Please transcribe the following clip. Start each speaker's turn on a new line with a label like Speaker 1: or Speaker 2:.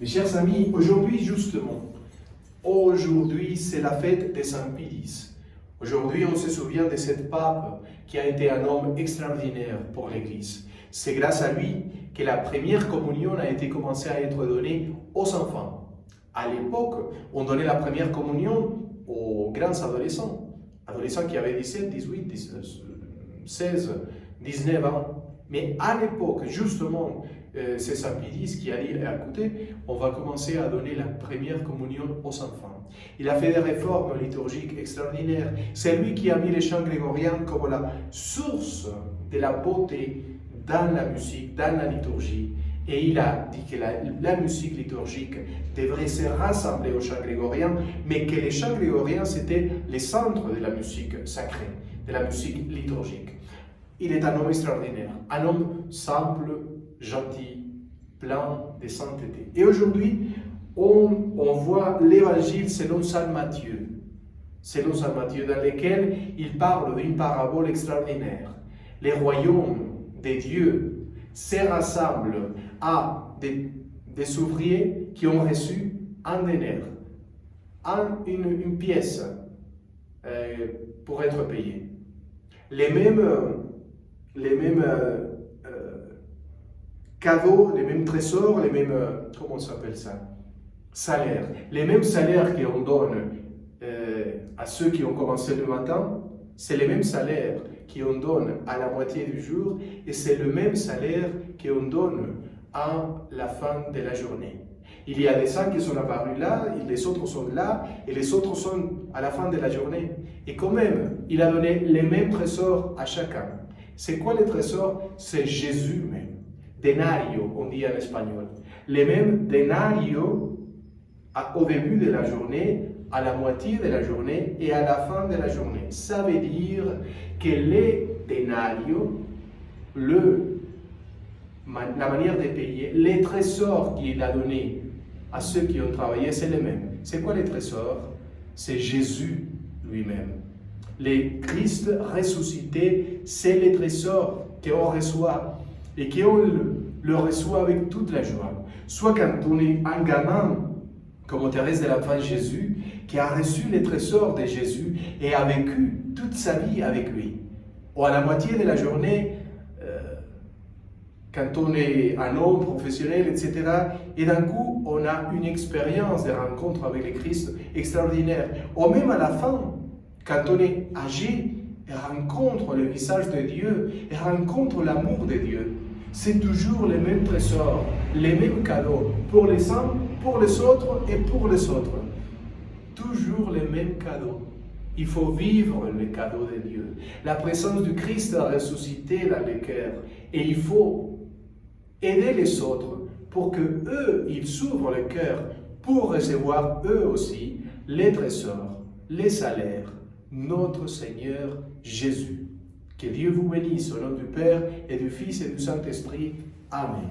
Speaker 1: Mes chers amis, aujourd'hui justement, aujourd'hui c'est la fête de Saint Pie. Aujourd'hui on se souvient de cet pape qui a été un homme extraordinaire pour l'Église. C'est grâce à lui que la première communion a été commencée à être donnée aux enfants. À l'époque, on donnait la première communion aux grands adolescents, adolescents qui avaient 17, 18, 16, 19 ans. Mais à l'époque, justement, c'est Saint Pie qui a dit, écoutez, on va commencer à donner la première communion aux enfants. Il a fait des réformes liturgiques extraordinaires. C'est lui qui a mis les chants grégoriens comme la source de la beauté dans la musique, dans la liturgie. Et il a dit que la musique liturgique devrait se rassembler aux chants grégoriens, mais que les chants grégoriens, c'était le centre de la musique sacrée, de la musique liturgique. Il est un homme extraordinaire, un homme simple, gentil, plein de sainteté. Et aujourd'hui, on voit l'évangile selon Saint Matthieu, dans lequel il parle d'une parabole extraordinaire. Les royaumes de Dieu se rassemblent à des ouvriers qui ont reçu un dénaire, une pièce pour être payés. Les mêmes cadeaux, les mêmes trésors, les mêmes, comment on s'appelle ça, salaires. Les mêmes salaires qu'on donne à ceux qui ont commencé le matin, c'est les mêmes salaires qu'on donne à la moitié du jour et c'est le même salaire qu'on donne à la fin de la journée. Il y a des saints qui sont apparus là, et les autres sont là, et les autres sont à la fin de la journée. Et quand même, il a donné les mêmes trésors à chacun. C'est quoi les trésors? C'est Jésus même. Denario, on dit en espagnol. Les mêmes denario au début de la journée, à la moitié de la journée et à la fin de la journée. Ça veut dire que les denario, la manière de payer, les trésors qu'il a donnés à ceux qui ont travaillé, c'est les mêmes. C'est quoi les trésors? C'est Jésus lui-même. Le Christ ressuscité, c'est les trésors qu'on reçoit et qu'on le reçoit avec toute la joie. Soit quand on est un gamin, comme Thérèse de l'Enfant Jésus, qui a reçu les trésors de Jésus et a vécu toute sa vie avec lui. Ou à la moitié de la journée, quand on est un homme professionnel, etc., et d'un coup, on a une expérience de rencontre avec le Christ extraordinaire. Ou même à la fin, quand on est âgé et rencontre le visage de Dieu, et rencontre l'amour de Dieu, c'est toujours les mêmes trésors, les mêmes cadeaux, pour les uns, pour les autres et pour les autres. Toujours les mêmes cadeaux. Il faut vivre les cadeaux de Dieu. La présence du Christ a ressuscité dans le cœur. Et il faut aider les autres pour que eux, ils s'ouvrent le cœur pour recevoir eux aussi les trésors, les salaires, notre Seigneur Jésus. Que Dieu vous bénisse au nom du Père et du Fils et du Saint-Esprit. Amen.